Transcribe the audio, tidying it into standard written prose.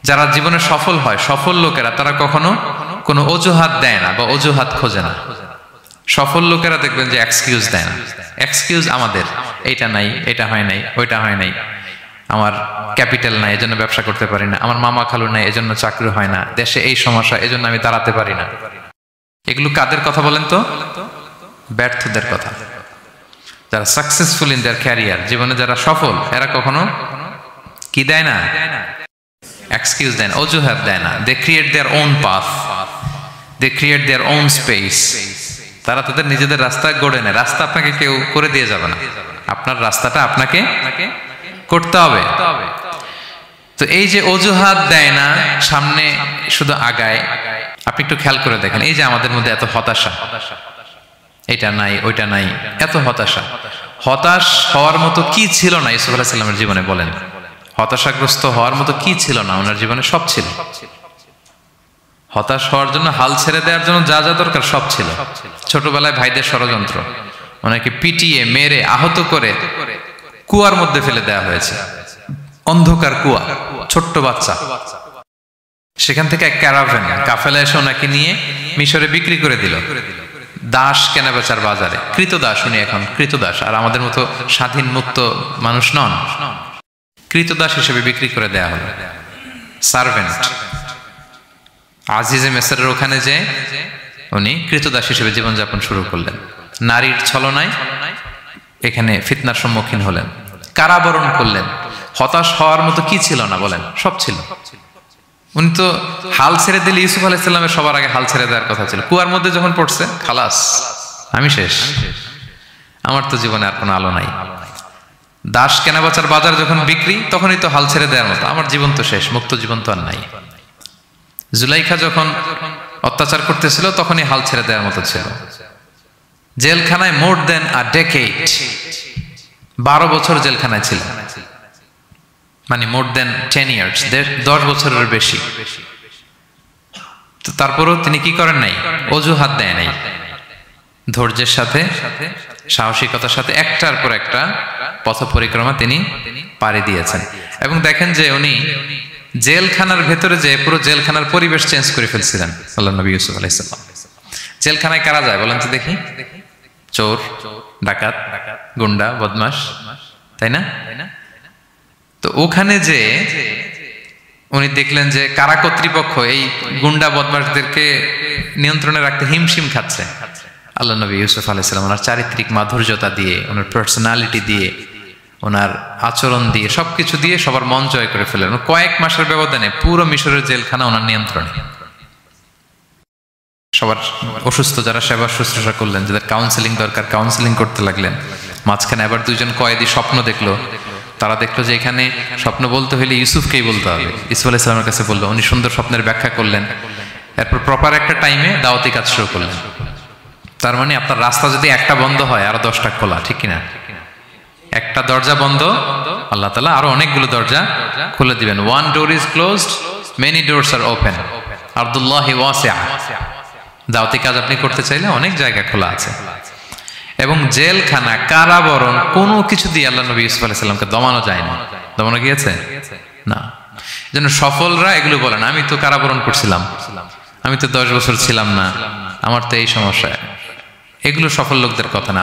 যারা জীবনে সফল হয়, সফল লোকেরা, তারা কখনো কোনো অজুহাত দেয় না বা অজুহাত খোঁজে না। সফল লোকেরা দেখবেন যে এক্সকিউজ দেয় না। এক্সকিউজ আমাদের, এইটা নাই, এটা হয় নাই, ওইটা হয় নাই, আমার ক্যাপিটাল নাই এজন্য ব্যবসা করতে পারি না, আমার মামা খালু নাই এজন্য চাকরি হয় না, দেশে এই সমস্যা এজন্য আমি দাঁড়াতে পারি না। এগুলো কাদের কথা বলেন তো? ব্যর্থদের কথা। যারা সাকসেসফুল ইন দেয়ার ক্যারিয়ার, জীবনে যারা সফল, এরা কখনো কি দেয় না? এক্সকিউজ দেন, অজুহাত দেয় না। They create their own path, they create their own space. তারা তাদের নিজেদের রাস্তা গড়ে নেয়। রাস্তা আপনাকে কেউ করে দিয়ে যাবে না, আপনার রাস্তাটা আপনাকে করতে হবে। তো এই যে অজুহাত দেয় না, সামনে শুধু আগায়, আপনি একটু খেয়াল করে দেখেন, এই যে আমাদের মধ্যে এত হতাশা, এটা নাই ওইটা নাই, এত হতাশা। হতাশ হওয়ার মতো কি ছিল না ইউসুফ আলাইহিস সালামের জীবনে? বলেন, হতাশাগ্রস্ত হওয়ার মতো কি ছিল না? ওনার জীবনে সব ছিল। হতাশ হওয়ার জন্য, হাল ছেড়ে দেওয়ার জন্য যা যা দরকার সব ছিল। ছোটবেলায় ভাইদের ষড়যন্ত্র, ওনাকে পিটিয়ে মেরে আহত করে কুয়ার মধ্যে ফেলে দেওয়া হয়েছে, অন্ধকার কুয়া, ছোট্ট বাচ্চা। সেখান থেকে এক ক্যারাভ্যান, কাফেলা এসে ওনাকে নিয়ে মিশরে বিক্রি করে দিল, দাস কেনাবেচার বাজারে। কৃতদাস উনি, এখন কৃতদাস। আর আমাদের মতো স্বাধীন মুক্ত মানুষ নন, কৃতদাস হিসেবে বিক্রি করে দেয়া হলো, সার্ভেন্ট। আজিজে মেসরের ওখানে যে উনি কৃতদাস হিসেবে জীবনযাপন শুরু করলেন। নারীর ছলনায় এখানে ফিতনার সম্মুখীন হলেন, কারাবরণ করলেন। হতাশ হওয়ার মতো কি ছিল না? বলেন, সব ছিল। উনি তো হাল ছেড়ে দিলে, ইউসুফ আলাইহিস সালামের সবার আগে হাল ছেড়ে দেওয়ার কথা ছিল। কুয়ার মধ্যে যখন পড়ছে, খালাস, আমি শেষ, আমার তো জীবনে আর কোনো আলো নাই। দাস কেনাবেচার বাজার যখন বিক্রি, তখনই তো হাল ছেড়ে দেওয়ার মতো, আমার জীবন তো শেষ, মুক্ত জীবন তো আর নাই। জুলাইখা যখন অত্যাচার করতেছিল, তখনই হাল ছেড়ে দেওয়ার মতো ছিল। জেলখানায় মোর দেন আ ডেকেড, 12 বছর জেলখানায় ছিল, মানে মোর দেন 10 ইয়ার্স, 10 বছরের বেশি। তো তারপরও তিনি কি করেন নাই? অজুহাত দেয় নাই। ধৈর্যের সাথে, সাহসিকতার সাথে একটার পর একটা পথ পরিক্রমা তিনি পাড়ি দিয়েছেন। এবং দেখেন যে উনি জেলখানার ভেতরে যে পুরো জেলখানার পরিবেশ চেঞ্জ করে ফেলছিলেন আল্লাহর নবী ইউসুফ আলাইহিস সালাম। জেলখানায় কারা যায় বলেন তো দেখি? চোর, ডাকাত, গুন্ডা, বদমাশ, তাই না? তো ওখানে যে উনি দেখলেন যে কারা কর্তৃপক্ষ এই গুন্ডা বদমাশদেরকে নিয়ন্ত্রণে রাখতে হিমশিম খাচ্ছে। আল্লাহ নবী ইউসুফ আলাইহিস সালাম ওনার চারিত্রিক মাধুর্যতা দিয়ে, ওনার পার্সোনালিটি দিয়ে, ওনার আচরণ দিয়ে, সবকিছু দিয়ে সবার মন জয় করে ফেলেন। কয়েক মাসের ব্যবধানে পুরো মিশরের জেলখানা ওনার নিয়ন্ত্রণে। সবার অসুস্থ যারা সেবা শুশ্রূষা করলেন, যাদের কাউন্সেলিং দরকার কাউন্সেলিং করতে লাগলেন। মাঝখানে আবার 2জন কয়েদি স্বপ্ন দেখলো, তারা দেখলো যে এখানে স্বপ্ন বলতে হইলে ইউসুফকেই বলতে হবে। ইউসুফ আলাইহিস সালামের কাছে বললো, উনি সুন্দর স্বপ্নের ব্যাখ্যা করলেন। এরপর প্রপার একটা টাইমে দাওয়াতি কাজ শুরু করলেন। তার মানে আপনার রাস্তা যদি একটা বন্ধ হয়, আরো 10টা খোলা, ঠিক কিনা? একটা দরজা বন্ধ, আল্লাহ তাআলা আরো অনেকগুলো দরজা খুলে দিবেন। One door is closed, many doors are open. আরদুল্লাহি ওয়াসিআ। দাওয়াতি কাজ আপনি করতে চাইলে অনেক জায়গা খোলা আছে। এবং জেলখানা, কারাবরণ, কোনো কিছু দিয়ে আল্লাহ নবী ইউসুফ আলাইহিস সালামকে দমানো যায় না। দমানো গিয়েছে না। যেন সফলরা এগুলো বলেন, আমি তো কারাবরণ করছিলাম, আমি তো 10 বছর ছিলাম না, আমার তো এই সমস্যা। এগুলো সফল লোকদের কথা না।